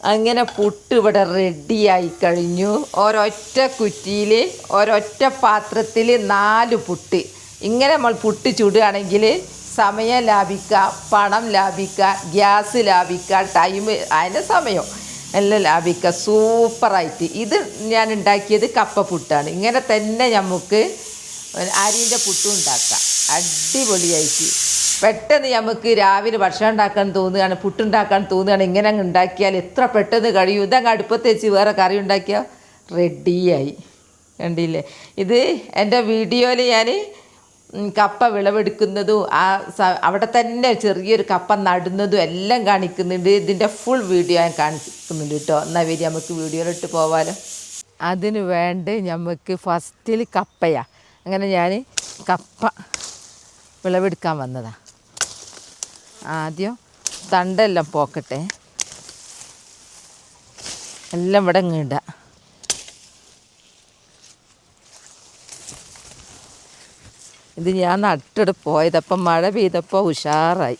അങ്ങനെ പുട്ട് ഇവിടെ റെഡിയായി കഴിഞ്ഞു. ഒരൊറ്റ കുറ്റിയിൽ ഒരൊറ്റ പാത്രത്തിൽ 4 പുട്ട്. ഇങ്ങനെ നമ്മൾ പുട്ട് ചുടുകയാണെങ്കിൽ സമയം ലാഭിക്കുക, പണം ലാഭിക്കുക, ഗ്യാസ് ലാഭിക്കുക, ടൈം അതിൻ്റെ സമയം എല്ലാം ലാഭിക്കുക. സൂപ്പറായിട്ട്. ഇത് ഞാൻ ഉണ്ടാക്കിയത് കപ്പ പുട്ടാണ്. ഇങ്ങനെ തന്നെ നമുക്ക് അരിൻ്റെ പുട്ടും ഉണ്ടാക്കാം. അടിപൊളിയായിട്ട് പെട്ടെന്ന് നമുക്ക് രാവിലെ ഭക്ഷണം ഉണ്ടാക്കാൻ തോന്നുകയാണ്, പുട്ടുണ്ടാക്കാൻ തോന്നുകയാണ്. ഇങ്ങനെ അങ്ങ് ഉണ്ടാക്കിയാൽ എത്ര പെട്ടെന്ന് കഴിയും. ഇതങ്ങ് അടുപ്പത്ത് വെച്ച് വേറെ കറി ഉണ്ടാക്കിയാൽ റെഡിയായി. കണ്ടില്ലേ? ഇത് എൻ്റെ വീഡിയോയിൽ ഞാൻ കപ്പ വിളവെടുക്കുന്നതും അവിടെ തന്നെ ചെറിയൊരു കപ്പ നടുന്നതും എല്ലാം കാണിക്കുന്നുണ്ട്. ഇതിൻ്റെ ഫുൾ വീഡിയോ ഞാൻ കാണിക്കുന്നുണ്ട് കേട്ടോ. എന്നാൽ വരി നമുക്ക് വീഡിയോയിലിട്ട് പോവാലോ. അതിന് വേണ്ടി നമുക്ക് ഫസ്റ്റിൽ കപ്പയാണ്. അങ്ങനെ ഞാൻ കപ്പ വിളവെടുക്കാൻ വന്നതാണ്. ആദ്യം തണ്ടെല്ലാം പോക്കട്ടെ, എല്ലാം ഇവിടെ ഇടുക. ഇത് ഞാൻ നട്ടിട്ട് പോയതപ്പം മഴ പെയ്തപ്പോൾ ഉഷാറായി.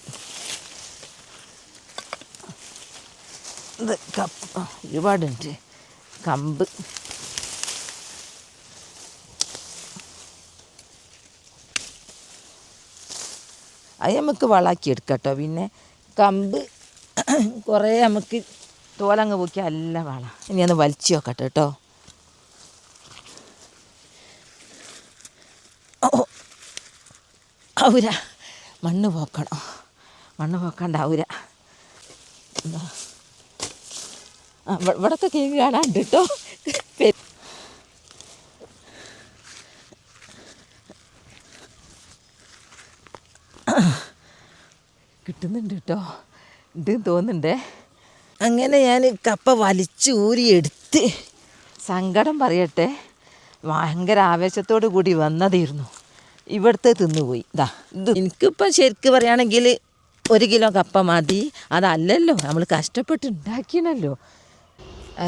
ഇത് കപ്പ ഒരുപാടുണ്ട്. കമ്പ് അത് നമുക്ക് വളാക്കി എടുക്കാം കേട്ടോ. പിന്നെ കമ്പ് കുറേ നമുക്ക് തോലങ്ങ് പോക്കിയാൽ നല്ല വളം. ഇനി ഒന്ന് വലിച്ചു നോക്കട്ടെ കേട്ടോ. ഓ ഔര മണ്ണ് പോക്കണം, മണ്ണ് പോക്കാണ്ട് ഔര. എന്താ ഇവിടൊക്കെ കേക്ക് കാണാണ്ട് കേട്ടോ. കിട്ടുന്നുണ്ട് കേട്ടോ, ഇത് തോന്നുന്നുണ്ടേ. അങ്ങനെ ഞാൻ കപ്പ വലിച്ച് ഊരിയെടുത്ത് സങ്കടം പറയട്ടെ, ഭയങ്കര ആവേശത്തോടു കൂടി വന്നതായിരുന്നു. ഇവിടുത്തെ തിന്നുപോയി. ഇത് എനിക്കിപ്പം ശരിക്കും പറയുകയാണെങ്കിൽ 1 കിലോ കപ്പ മതി. അതല്ലല്ലോ, നമ്മൾ കഷ്ടപ്പെട്ട് ഉണ്ടാക്കിയണല്ലോ.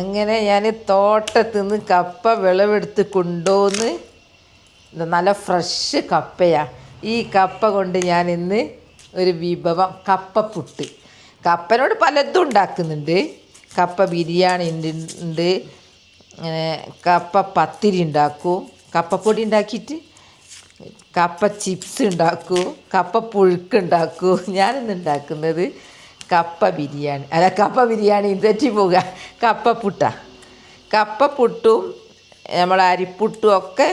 അങ്ങനെ ഞാൻ തോട്ടത്തിൽ നിന്ന് കപ്പ വിളവെടുത്ത് കൊണ്ടുവന്ന് നല്ല ഫ്രഷ് കപ്പയാണ്. ഈ കപ്പ കൊണ്ട് ഞാൻ ഇന്ന് ഒരു വിഭവം കപ്പപ്പുട്ട്. കപ്പനോട് പലതും ഉണ്ടാക്കുന്നുണ്ട്. കപ്പ ബിരിയാണി ഉണ്ട്, കപ്പ പത്തിരി ഉണ്ടാക്കും, കപ്പപ്പൊടി ഉണ്ടാക്കിയിട്ട് കപ്പ ചിപ്സ് ഉണ്ടാക്കൂ, കപ്പ പുഴുക്ക് ഉണ്ടാക്കൂ. ഞാനിന്ന് ഉണ്ടാക്കുന്നത് കപ്പ ബിരിയാണി. അല്ല, കപ്പ ബിരിയാണി തെറ്റി പോവുക, കപ്പപ്പുട്ടാണ്. കപ്പപ്പുട്ടും നമ്മൾ അരിപ്പുട്ടും ഒക്കെ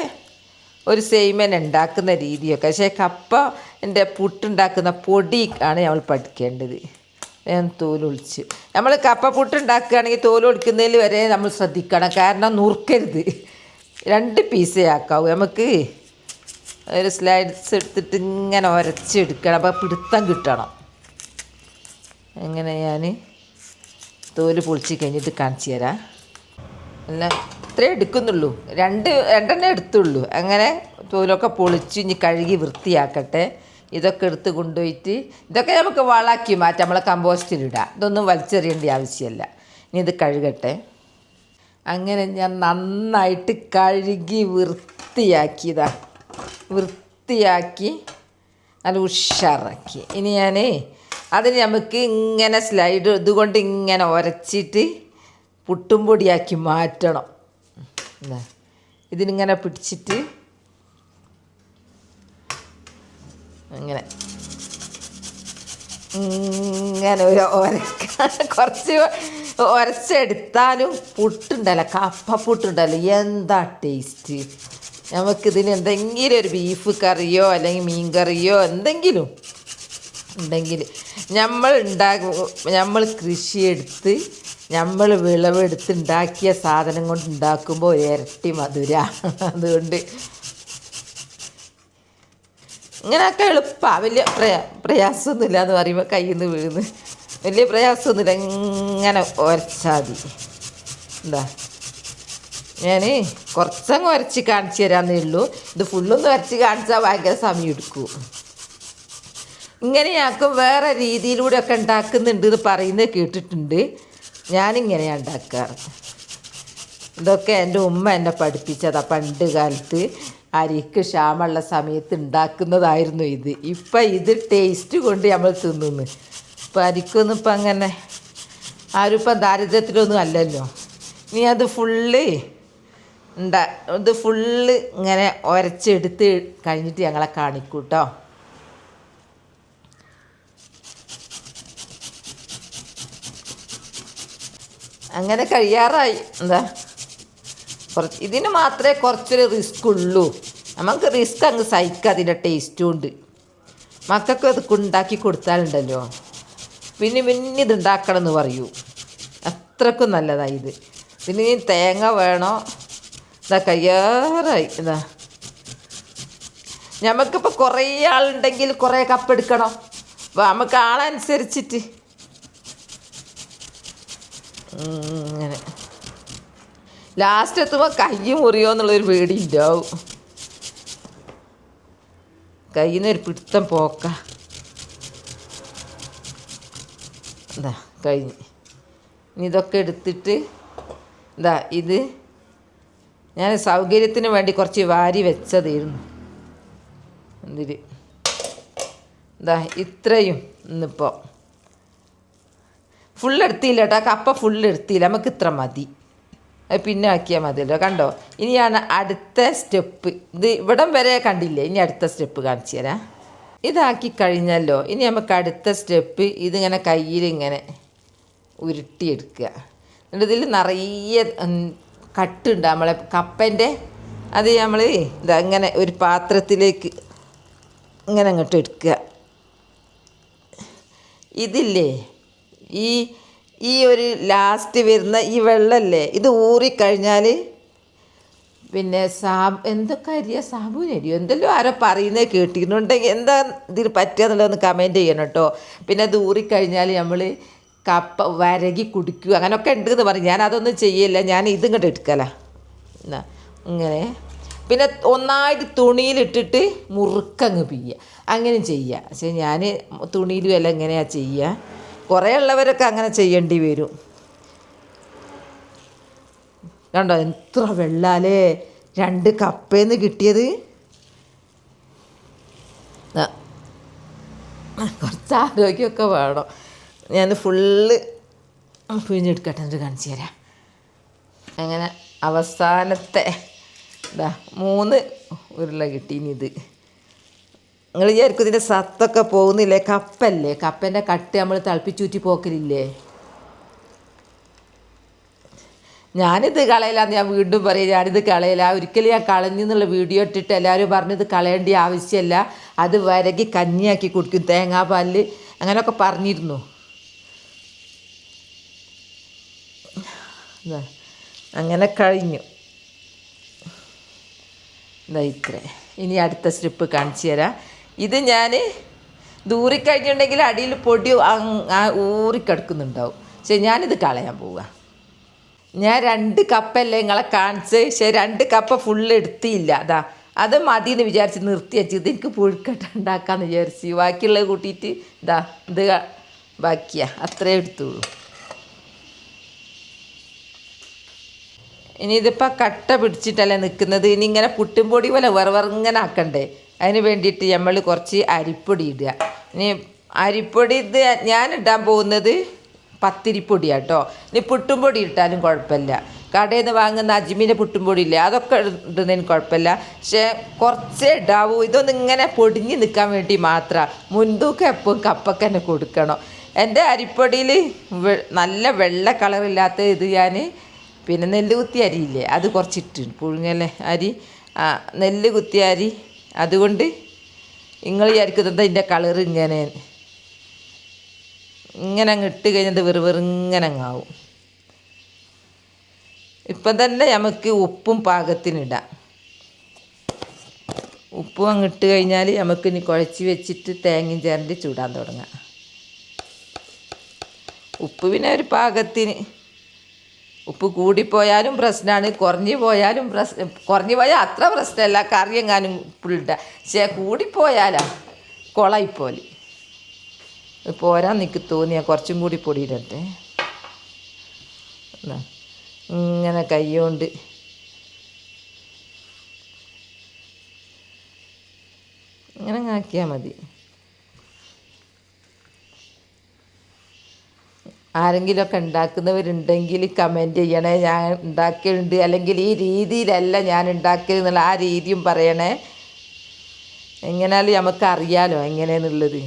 ഒരു സെയിമൻ ഉണ്ടാക്കുന്ന രീതിയൊക്കെ. പക്ഷേ കപ്പൻ്റെ പുട്ടുണ്ടാക്കുന്ന പൊടി ആണ് നമ്മൾ പഠിക്കേണ്ടത്. ഞാൻ തോലൊളിച്ച് നമ്മൾ കപ്പ പുട്ടുണ്ടാക്കുകയാണെങ്കിൽ തോലൊളിക്കുന്നതിൽ വരെ നമ്മൾ ശ്രദ്ധിക്കണം. കാരണം നുറുക്കരുത്, 2 പീസേ ആക്കാവൂ. നമുക്ക് ഒരു സ്ലൈഡ്സ് എടുത്തിട്ട് ഇങ്ങനെ ഉരച്ചെടുക്കണം. അപ്പോൾ പിടുത്തം കിട്ടണം. അങ്ങനെ ഞാൻ തോല് പൊളിച്ച് കഴിഞ്ഞിട്ട് കാണിച്ചു തരാം. എല്ലാം ഇത്രേ എടുക്കുന്നുള്ളൂ, 2 എടുത്തുള്ളൂ. അങ്ങനെ തോലൊക്കെ പൊളിച്ച് ഇനി കഴുകി വൃത്തിയാക്കട്ടെ. ഇതൊക്കെ എടുത്ത് കൊണ്ടുപോയിട്ട് ഇതൊക്കെ നമുക്ക് വളാക്കി മാറ്റാം, നമ്മളെ കമ്പോസ്റ്റിലിടാം. ഇതൊന്നും വലിച്ചെറിയേണ്ട ആവശ്യമില്ല. ഇനി ഇത് കഴുകട്ടെ. അങ്ങനെ ഞാൻ നന്നായിട്ട് കഴുകി വൃത്തിയാക്കി നല്ല ഉഷാറാക്കി. ഇനി ഞാൻ അതിന് നമുക്ക് ഇങ്ങനെ സ്ലൈഡ് ഇതുകൊണ്ട് ഇങ്ങനെ ഉരച്ചിട്ട് പുട്ടും പൊടിയാക്കി മാറ്റണം. ഇതിനിങ്ങനെ പിടിച്ചിട്ട് ഇങ്ങനെ ഒരു കുറച്ച് ഉരച്ചെടുത്താലും പുട്ടുണ്ടല്ലോ, കപ്പപ്പുട്ടുണ്ടല്ലോ, എന്താ ടേസ്റ്റ്. നമുക്കിതിന് എന്തെങ്കിലും ഒരു ബീഫ് കറിയോ അല്ലെങ്കിൽ മീൻ കറിയോ എന്തെങ്കിലും ഉണ്ടെങ്കിൽ നമ്മൾ കൃഷിയെടുത്ത് നമ്മൾ വിളവെടുത്ത് ഉണ്ടാക്കിയ സാധനം കൊണ്ട് ഉണ്ടാക്കുമ്പോൾ ഇരട്ടി മധുര. അതുകൊണ്ട് ഇങ്ങനെയൊക്കെ എളുപ്പമാണ്, വലിയ പ്രയാസമൊന്നുമില്ല എന്ന് പറയുമ്പോൾ കയ്യിൽ നിന്ന് വീഴുന്നു. വലിയ പ്രയാസമൊന്നുമില്ല, ഇങ്ങനെ ഉരച്ചാൽ മതി. എന്താ ഞാൻ കുറച്ചങ്ങ് ഉരച്ച് കാണിച്ചു തരാമെന്നേ ഉള്ളൂ. ഇത് ഫുള്ളൊന്ന് ഉരച്ച് കാണിച്ചാൽ ഭയങ്കര സമയം എടുക്കും. ഇങ്ങനെയാക്കും വേറെ രീതിയിലൂടെയൊക്കെ ഉണ്ടാക്കുന്നുണ്ട് എന്ന് പറയുന്നത് കേട്ടിട്ടുണ്ട്. ഞാനിങ്ങനെയാണ് ഉണ്ടാക്കാറ്. ഇതൊക്കെ എൻ്റെ ഉമ്മ എന്നെ പഠിപ്പിച്ചതാണ്. പണ്ട് കാലത്ത് അരിക്ക് ക്ഷാമമുള്ള സമയത്ത് ഉണ്ടാക്കുന്നതായിരുന്നു ഇത്. ഇപ്പം ഇത് ടേസ്റ്റ് കൊണ്ട് നമ്മൾ തിന്നുന്നു. ഇപ്പം അരിക്കൊന്നും ഇപ്പം അങ്ങനെ ആരും ഇപ്പം ദാരിദ്ര്യത്തിലൊന്നും അല്ലല്ലോ. ഇനി അത് ഫുള്ള് ഇത് ഫുള്ള് ഇങ്ങനെ ഉരച്ചെടുത്ത് കഴിഞ്ഞിട്ട് ഞങ്ങളെ കാണിക്കൂ കേട്ടോ. അങ്ങനെ കഴിയാറായി. ഇതിന് മാത്രമേ കുറച്ചൊരു റിസ്ക് ഉള്ളൂ. നമുക്ക് റിസ്ക് അങ്ങ് സഹിക്കുക. അതിൻ്റെ ടേസ്റ്റും ഉണ്ട്. മക്കൾക്ക് അത് ഉണ്ടാക്കി കൊടുത്താലുണ്ടല്ലോ പിന്നെ ഇതുണ്ടാക്കണം എന്ന് പറയൂ. അത്രക്കും നല്ലതാണ് ഇത്. ഇതിന് തേങ്ങ വേണോ. കഴിയാറായി. നമുക്കിപ്പോൾ കുറേ ആളുണ്ടെങ്കിൽ കുറേ കപ്പ് എടുക്കണം. അപ്പോൾ നമുക്ക് ആളനുസരിച്ചിട്ട് ഇങ്ങനെ ലാസ്റ്റ് എത്തുമ്പോൾ കൈ മുറിയോ എന്നുള്ളൊരു പേടി ഉണ്ടാവും. കയ്യിൽ നിന്നൊരു പിടുത്തം പോക്ക. കഴിഞ്ഞ്. ഇനി ഇതൊക്കെ എടുത്തിട്ട് ഇത് ഞാൻ സൗകര്യത്തിന് വേണ്ടി കുറച്ച് വാരി വെച്ചതായിരുന്നു. ഇത്രയും ഇന്നിപ്പോൾ ഫുള്ളെടുത്തില്ല കേട്ടോ. കപ്പ ഫുള്ളെടുത്തില്ല. നമുക്ക് ഇത്ര മതി. അത് പിന്നെ ആക്കിയാൽ മതിയല്ലോ. കണ്ടോ. ഇനിയാണ് അടുത്ത സ്റ്റെപ്പ്. ഇത് ഇവിടം വരെ കണ്ടില്ലേ. ഇനി അടുത്ത സ്റ്റെപ്പ് കാണിച്ചു തരാം. ഇതാക്കി കഴിഞ്ഞല്ലോ. ഇനി നമുക്ക് അടുത്ത സ്റ്റെപ്പ് ഇതിങ്ങനെ കയ്യിലിങ്ങനെ ഉരുട്ടിയെടുക്കുക. എന്നിട്ട് ഇതിൽ നിറയെ കട്ടുണ്ട് നമ്മളെ കപ്പൻ്റെ. അത് നമ്മൾ ഇങ്ങനെ ഒരു പാത്രത്തിലേക്ക് ഇങ്ങനെ അങ്ങോട്ട് എടുക്കുക. ഇതില്ലേ ഈ ഒരു ലാസ്റ്റ് വരുന്ന ഈ വെള്ളമല്ലേ, ഇത് ഊറിക്കഴിഞ്ഞാൽ പിന്നെ എന്തൊക്കെ അരിയോ സാബൂനരിയോ എന്തെല്ലോ ആരോ പറയുന്നത് കേട്ടിരുന്നുണ്ടെങ്കിൽ എന്താ ഇതിന് പറ്റുകയെന്നുള്ളതൊന്ന് കമൻറ്റ് ചെയ്യണം കേട്ടോ. പിന്നെ അത് ഊറിക്കഴിഞ്ഞാൽ നമ്മൾ കപ്പ വരകി കുടിക്കുക അങ്ങനെയൊക്കെ ഉണ്ട് എന്ന് പറയും. ഞാൻ അതൊന്നും ചെയ്യില്ല. ഞാൻ ഇതിങ്ങോട്ട് എടുക്കല ഇങ്ങനെ. പിന്നെ ഒന്നായിട്ട് തുണിയിലിട്ടിട്ട് മുറുക്കങ്ങ് പിയ്യുക. അങ്ങനെ ചെയ്യുക. പക്ഷേ ഞാൻ തുണിയിലും എല്ലാം എങ്ങനെയാണ് ചെയ്യുക. കുറേ ഉള്ളവരൊക്കെ അങ്ങനെ ചെയ്യേണ്ടി വരും. കണ്ടോ എത്ര വെള്ളാലേ 2 കപ്പേന്ന് കിട്ടിയത്. കുറച്ച് ആരോഗ്യമൊക്കെ വേണം. ഞാൻ ഫുള്ള് പിഴിഞ്ഞെടുക്കട്ടെ. എന്നിട്ട് കാണിച്ചു തരാം. അങ്ങനെ അവസാനത്തെ 3 ഉരുള കിട്ടീനി. ഇത് നിങ്ങൾ വിചാരിക്കും ഇതിൻ്റെ സത്തൊക്കെ പോകുന്നില്ലേ. കപ്പല്ലേ, കപ്പൻ്റെ കട്ട് നമ്മൾ തിളപ്പിച്ചൂറ്റി പോക്കലില്ലേ. ഞാനിത് കളയില്ലാന്ന് ഞാൻ വീണ്ടും പറയും. ഞാനിത് കളയില്ല. ഒരിക്കലും ഞാൻ കളഞ്ഞു എന്നുള്ള വീഡിയോ ഇട്ടിട്ട് എല്ലാവരും പറഞ്ഞത് കളയേണ്ട ആവശ്യമില്ല, അത് വരകി കഞ്ഞിയാക്കി കുടിക്കും തേങ്ങാപ്പാലിൽ അങ്ങനെയൊക്കെ പറഞ്ഞിരുന്നു. അങ്ങനെ കഴിഞ്ഞു. ഇത്രേ. ഇനി അടുത്ത സ്റ്റെപ്പ് കാണിച്ചു തരാം. ഇത് ഞാൻ ദൂറിക്കഴിഞ്ഞിട്ടുണ്ടെങ്കിൽ അടിയിൽ പൊടി ഊറിക്കിടക്കുന്നുണ്ടാവും. പക്ഷേ ഞാനിത് കളയാൻ പോവുക. ഞാൻ 2 കപ്പല്ലേ നിങ്ങളെ കാണിച്ച്. പക്ഷേ 2 കപ്പ ഫുള്ള് എടുത്തില്ല. അത് മതി എന്ന് വിചാരിച്ച് നിർത്തി വെച്ചത്. എനിക്ക് പുഴുക്കട്ട ഉണ്ടാക്കാമെന്ന് വിചാരിച്ച് ബാക്കിയുള്ളത് കൂട്ടിയിട്ട് ഇത് ബാക്കിയാ അത്രേ എടുത്തുള്ളൂ. ഇനി ഇതിപ്പോൾ കട്ട പിടിച്ചിട്ടല്ലേ നിൽക്കുന്നത്. ഇനി ഇങ്ങനെ പുട്ടും പൊടി പോലെ വെറുങ്ങനെ ആക്കണ്ടേ. അതിന് വേണ്ടിയിട്ട് നമ്മൾ കുറച്ച് അരിപ്പൊടി ഇടുക. ഇനി അരിപ്പൊടി ഇത് ഞാൻ ഇടാൻ പോകുന്നത് പത്തിരിപ്പൊടിയാണ് കേട്ടോ. ഇനി പുട്ടും പൊടി ഇട്ടാലും കുഴപ്പമില്ല. കടയിൽ നിന്ന് വാങ്ങുന്ന അജ്മീൻ്റെ പുട്ടും പൊടി ഇല്ലേ, അതൊക്കെ ഇടുന്നതിന് കുഴപ്പമില്ല. പക്ഷേ കുറച്ചേ ഇടാവൂ. ഇതൊന്നും ഇങ്ങനെ പൊടിഞ്ഞ് നിൽക്കാൻ വേണ്ടി മാത്രമാണ്. മുൻതൂക്കം എപ്പോഴും കപ്പക്ക് തന്നെ കൊടുക്കണം. എൻ്റെ അരിപ്പൊടിയിൽ നല്ല വെള്ള കളറില്ലാത്ത ഇത് ഞാൻ പിന്നെ നെല്ല് കുത്തിയ അരിയില്ലേ, അത് കുറച്ചിട്ട് പുഴുങ്ങല്ലേ അരി, നെല്ല് കുത്തിയ അരി. അതുകൊണ്ട് നിങ്ങൾ വിചാരിക്കുന്നത് ഇതിൻ്റെ കളറ് ഇങ്ങനെ അങ്ങ് ഇട്ട് കഴിഞ്ഞത് വെറുങ്ങനെ അങ്ങാവും. ഇപ്പം തന്നെ നമുക്ക് ഉപ്പും പാകത്തിനിടാം. ഉപ്പും അങ്ങ് ഇട്ട് കഴിഞ്ഞാൽ നമുക്ക് ഇനി കുഴച്ച് വെച്ചിട്ട് തേങ്ങയും ചേർത്ത് ചൂടാൻ തുടങ്ങാം. ഉപ്പ് പിന്നെ ഒരു പാകത്തിന്. ഉപ്പ് കൂടിപ്പോയാലും പ്രശ്നമാണ്, കുറഞ്ഞു പോയാലും കുറഞ്ഞു പോയാൽ അത്ര പ്രശ്നമല്ല, കറി എങ്ങാനും ഉപ്പിലിട്ട. പക്ഷേ കൂടിപ്പോയാലാ കുളയിപ്പോലെ. പോരാൻ എനിക്ക് തോന്നിയാൽ കുറച്ചും കൂടി പൊടിയിടട്ടെ. ഇങ്ങനെ കൈ കൊണ്ട് ഇങ്ങനെ ആക്കിയാൽ മതി. ആരെങ്കിലുമൊക്കെ ഉണ്ടാക്കുന്നവരുണ്ടെങ്കിൽ കമൻറ്റ് ചെയ്യണേ. ഞാൻ ഉണ്ടാക്കലുണ്ട്, അല്ലെങ്കിൽ ഈ രീതിയിലല്ല ഞാൻ ഉണ്ടാക്കൽ എന്നുള്ള ആ രീതിയും പറയണേ. എങ്ങനെയാലും നമുക്കറിയാലോ എങ്ങനെയാണെന്നുള്ളത്.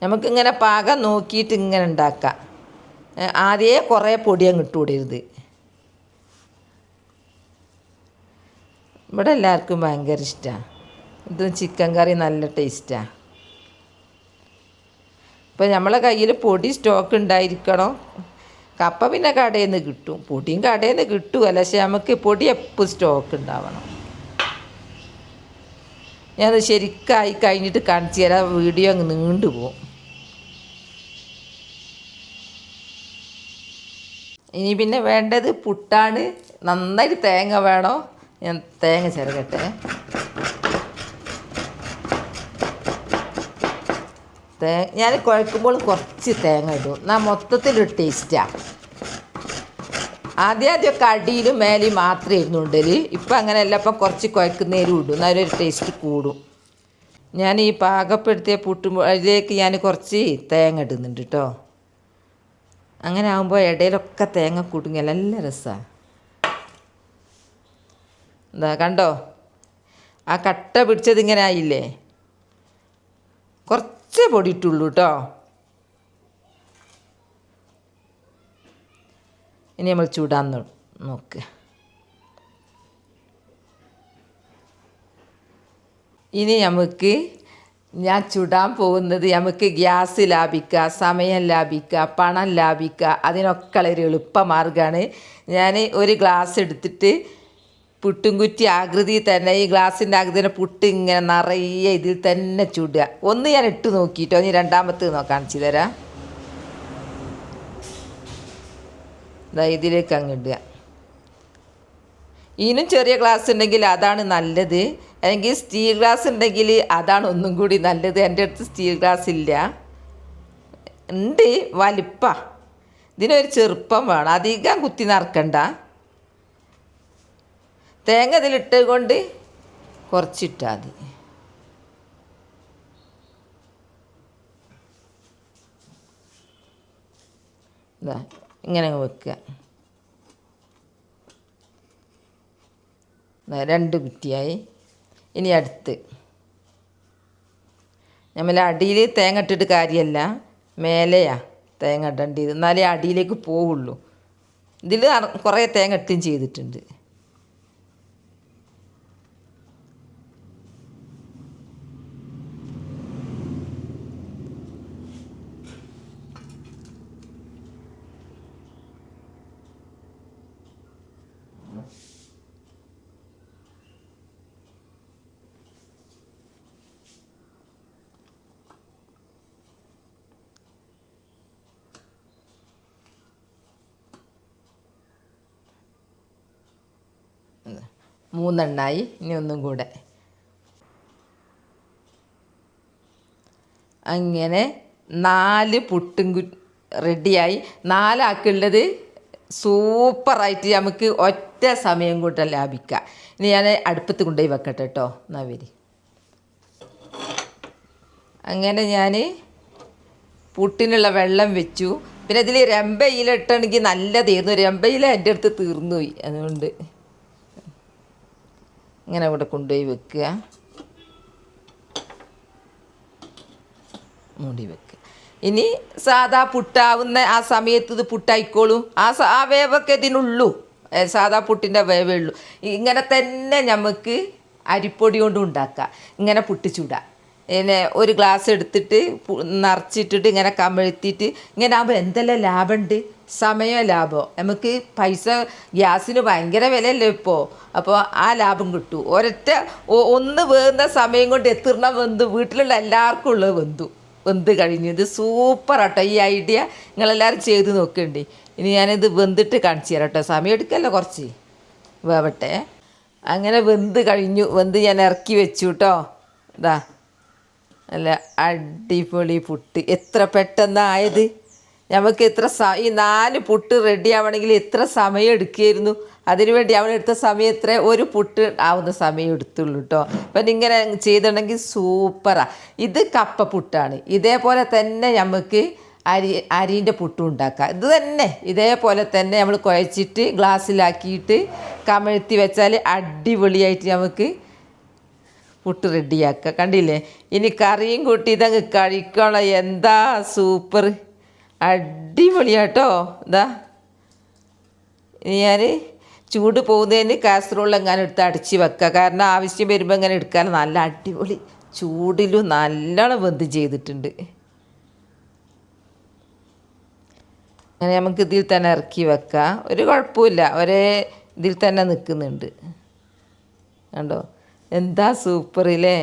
നമുക്കിങ്ങനെ പാകം നോക്കിയിട്ട് ഇങ്ങനെ ഉണ്ടാക്കാം. ആദ്യമേ കുറേ പൊടിയും ഇട്ടുകൂടരുത്. ഇവിടെ എല്ലാവർക്കും ഭയങ്കര ഇഷ്ടമാണ്. ഇതും ചിക്കൻ കറി നല്ല ടേസ്റ്റാണ്. ഇപ്പം നമ്മളെ കയ്യിൽ പൊടി സ്റ്റോക്ക് ഉണ്ടായിരിക്കണം. കപ്പ പിന്നെ കടയിൽ നിന്ന് കിട്ടും, പൊടിയും കടയിൽ നിന്ന് കിട്ടുമല്ല, പക്ഷെ നമുക്ക് പൊടി എപ്പോൾ സ്റ്റോക്ക് ഉണ്ടാവണം. ഞാനത് ശരിക്കായി കഴിഞ്ഞിട്ട് കാണിച്ചു തരാം. വീഡിയോ അങ്ങ് നീണ്ടു പോകും. ഇനി പിന്നെ വേണ്ടത് പുട്ടാണ്. നന്നായിട്ട് തേങ്ങ വേണം. ഞാൻ തേങ്ങ ചിരകട്ടെ. ഞാൻ കുഴക്കുമ്പോൾ കുറച്ച് തേങ്ങ ഇടും, എന്നാൽ മൊത്തത്തിലൊരു ടേസ്റ്റാണ്. ആദ്യമൊക്കെ അടിയിലും മേലെയും മാത്രമേ ഇരുന്നുണ്ടല്. ഇപ്പം അങ്ങനെയല്ല, ഇപ്പം കുറച്ച് കുഴക്കുന്നേരും ഇടും, എന്നാലൊരു ടേസ്റ്റ് കൂടും. ഞാൻ ഈ പാകപ്പെടുത്തിയ അതിലേക്ക് ഞാൻ കുറച്ച് തേങ്ങ ഇടുന്നുണ്ട് കേട്ടോ. അങ്ങനെ ആകുമ്പോൾ ഇടയിലൊക്കെ തേങ്ങ കുടുങ്ങിയ നല്ല രസമാണ്. എന്താ കണ്ടോ, ആ കട്ട പിടിച്ചത് ഇങ്ങനെ ആയില്ലേ. കുറച്ചേ പൊടി ഇട്ടുള്ളൂ കേട്ടോ. ഇനി നമ്മൾ ചൂടാൻ നോക്കുക. ഇനി നമുക്ക് ഞാൻ ചുടാൻ പോകുന്നത് നമുക്ക് ഗ്യാസ് ലാഭിക്കുക, സമയം ലാഭിക്കുക, പണം ലാഭിക്കുക, അതിനൊക്കെ ഒരു എളുപ്പമാർഗ്ഗമാണ്. ഞാൻ ഒരു ഗ്ലാസ് എടുത്തിട്ട് പുട്ടും കുറ്റി ആകൃതി തന്നെ, ഈ ഗ്ലാസിൻ്റെ ആകൃതി പുട്ട് ഇങ്ങനെ നിറയെ ഇതിൽ തന്നെ ചുടുക. ഒന്ന് ഞാൻ ഇട്ട് നോക്കിയിട്ടോ, ഇനി രണ്ടാമത്തെ കാണിച്ചു തരാം. ഇതിലേക്ക് അങ്ങ് ഇടുക. ഇതിനും ചെറിയ ഗ്ലാസ് ഉണ്ടെങ്കിൽ അതാണ് നല്ലത്, അല്ലെങ്കിൽ സ്റ്റീൽ ഗ്ലാസ് ഉണ്ടെങ്കിൽ അതാണ് ഒന്നും കൂടി നല്ലത്. എൻ്റെ അടുത്ത് സ്റ്റീൽ ഗ്ലാസ് ഇല്ല, ഉണ്ട് വലിപ്പ. ഇതിനൊരു ചെറുപ്പം വേണം, അധികം കുത്തി നിറക്കണ്ട. തേങ്ങ ഇതിലിട്ട് കൊണ്ട് കുറച്ചിട്ടാൽ മതി. ഇതാ ഇങ്ങനെ വെക്കുക. രണ്ട് കുറ്റിയായി. ഇനി അടുത്ത് നമ്മൾ അടിയിൽ തേങ്ങ ഇട്ടിട്ട് കാര്യമല്ല, മേലെയാ തേങ്ങ ഇടേണ്ടത്, എന്നാലേ അടിയിലേക്ക് പോവുള്ളൂ. ഇതിൽ കുറേ തേങ്ങ ഇട്ടും ചെയ്തിട്ടുണ്ട്. മൂന്നെണ്ണായി. ഇനി ഒന്നും കൂടെ. അങ്ങനെ 4 പുട്ടും റെഡിയായി. 4 ആക്കുള്ളത് സൂപ്പറായിട്ട് നമുക്ക് ഒറ്റ സമയം കൊണ്ട് ലാഭിക്കാം. ഇനി ഞാൻ അടുപ്പത്ത് കൊണ്ടുപോയി വെക്കട്ടെ കേട്ടോ. എന്നാ വരി. അങ്ങനെ ഞാൻ പുട്ടിനുള്ള വെള്ളം വെച്ചു. പിന്നെ ഇതിൽ രമ്പയില ഇട്ടണമെങ്കിൽ നല്ലതായിരുന്നു. രമ്പയില എൻ്റെ അടുത്ത് തീർന്നു പോയി, അതുകൊണ്ട് ഇങ്ങനെ ഇവിടെ കൊണ്ടുപോയി വെക്കുക, മൂടി വെക്കുക. ഇനി സാധാ പുട്ടാവുന്ന ആ സമയത്ത് ഇത് പുട്ടായിക്കോളും. ആ വേവൊക്കെ ഇതിനുള്ളൂ, സാധാ പുട്ടിൻ്റെ വേവേ ഉള്ളൂ. ഇങ്ങനെ തന്നെ നമുക്ക് അരിപ്പൊടി കൊണ്ടും ഉണ്ടാക്കാം. ഇങ്ങനെ പുട്ട് ചൂടാം. പിന്നെ ഒരു ഗ്ലാസ് എടുത്തിട്ട് നിറച്ചിട്ടിട്ട് ഇങ്ങനെ കമഴ്ത്തിയിട്ട് ഇങ്ങനെ ആകുമ്പോൾ എന്തെല്ലാം ലാഭമുണ്ട്. സമയം ലാഭം, നമുക്ക് പൈസ ഗ്യാസിന് ഭയങ്കര വിലയല്ലേ ഇപ്പോൾ. അപ്പോൾ ആ ലാഭം കിട്ടും. ഒന്ന് വേകുന്ന സമയം കൊണ്ട് എത്തിരണം വെന്തു, വീട്ടിലുള്ള എല്ലാവർക്കും ഉള്ളത് വെന്ത് കഴിഞ്ഞു. ഇത് സൂപ്പറാട്ടോ ഈ ഐഡിയ, നിങ്ങളെല്ലാവരും ചെയ്ത് നോക്കണ്ടേ. ഇനി ഞാനിത് വെന്തിട്ട് കാണിച്ചു തരാം കേട്ടോ. സമയം എടുക്കല്ലോ, കുറച്ച് വേവട്ടെ. അങ്ങനെ വെന്ത് കഴിഞ്ഞു. വെന്ത് ഞാൻ ഇറക്കി വെച്ചു കേട്ടോ. ഇതാ നല്ല അടിപൊളി പുട്ട്. എത്ര പെട്ടെന്നായത്. നമുക്ക് ഈ 4 പുട്ട് റെഡി ആവണമെങ്കിൽ എത്ര സമയം എടുക്കുമായിരുന്നു. അതിനുവേണ്ടി അവളെടുത്ത സമയം ഇത്ര ഒരു പുട്ട് ആവുന്ന സമയം എടുത്തുള്ളൂ കേട്ടോ. അപ്പം ഇങ്ങനെ ചെയ്തിട്ടുണ്ടെങ്കിൽ സൂപ്പറാണ്. ഇത് കപ്പ പുട്ടാണ്. ഇതേപോലെ തന്നെ നമുക്ക് അരീൻ്റെ പുട്ടും ഉണ്ടാക്കാം. ഇത് തന്നെ ഇതേപോലെ തന്നെ നമ്മൾ കുഴച്ചിട്ട് ഗ്ലാസ്സിലാക്കിയിട്ട് കമഴ്ത്തി വെച്ചാൽ അടിപൊളിയായിട്ട് നമുക്ക് പുട്ട് റെഡിയാക്കുക. കണ്ടില്ലേ? ഇനി കറിയും കൂട്ടി ഇതങ്ങ് കഴിക്കണം. എന്താ സൂപ്പർ, അടിപൊളിയാട്ടോ. ഇതാ ഞാൻ ചൂട് പോകുന്നതിന് കാസറോളിൽ എങ്ങനെ എടുത്ത് അടച്ച് വെക്കുക. കാരണം ആവശ്യം വരുമ്പോൾ ഇങ്ങനെ എടുക്കാൻ നല്ല അടിപൊളി ചൂടിലും നല്ലോണം വെന്ത് ചെയ്തിട്ടുണ്ട്. അങ്ങനെ നമുക്ക് ഇതിൽ തന്നെ ഇറക്കി വെക്കാം. ഒരു കുഴപ്പമില്ല, ഒരേ ഇതിൽ തന്നെ നിൽക്കുന്നുണ്ട്. കണ്ടോ എന്താ സൂപ്പറില്ലേ?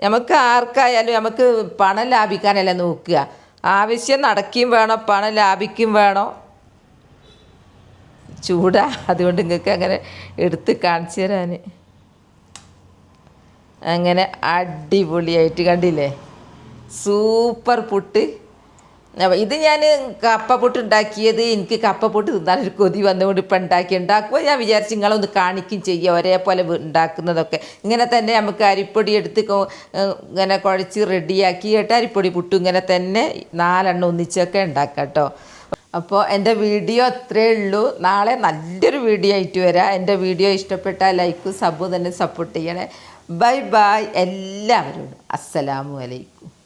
നമുക്ക് ആർക്കായാലും നമുക്ക് പണം ലാഭിക്കാനല്ല നോക്കുക. ആവശ്യം നടക്കുകയും വേണം, പണം ലാഭിക്കും വേണം. ചൂടാ, അതുകൊണ്ട് നിങ്ങൾക്ക് അങ്ങനെ എടുത്ത് കാണിച്ചു തരാൻ. അങ്ങനെ അടിപൊളിയായിട്ട് കണ്ടില്ലേ? സൂപ്പർ പുട്ട്. ഇത് ഞാൻ കപ്പപ്പൊട്ട് ഉണ്ടാക്കിയത് എനിക്ക് കപ്പപ്പൊട്ട് തിന്നാനൊരു കൊതി വന്നുകൊണ്ട് ഇപ്പം ഉണ്ടാക്കുമ്പോൾ ഞാൻ വിചാരിച്ച് നിങ്ങളൊന്ന് കാണിക്കും ചെയ്യുക ഒരേപോലെ ഉണ്ടാക്കുന്നതൊക്കെ. ഇങ്ങനെ തന്നെ നമുക്ക് അരിപ്പൊടി എടുത്ത് ഇങ്ങനെ കുഴച്ച് റെഡിയാക്കി അരിപ്പൊടി പുട്ടും ഇങ്ങനെ തന്നെ 4 എണ്ണം ഒന്നിച്ചൊക്കെ ഉണ്ടാക്കാം കേട്ടോ. അപ്പോൾ എൻ്റെ വീഡിയോ അത്രയേ ഉള്ളൂ. നാളെ നല്ലൊരു വീഡിയോ ആയിട്ട് വരാം. എൻ്റെ വീഡിയോ ഇഷ്ടപ്പെട്ടാൽ ലൈക്കും സബും തന്നെ സപ്പോർട്ട് ചെയ്യണേ. ബൈ ബൈ എല്ലാവരോടും. അസ്സലാമു അലൈക്കും.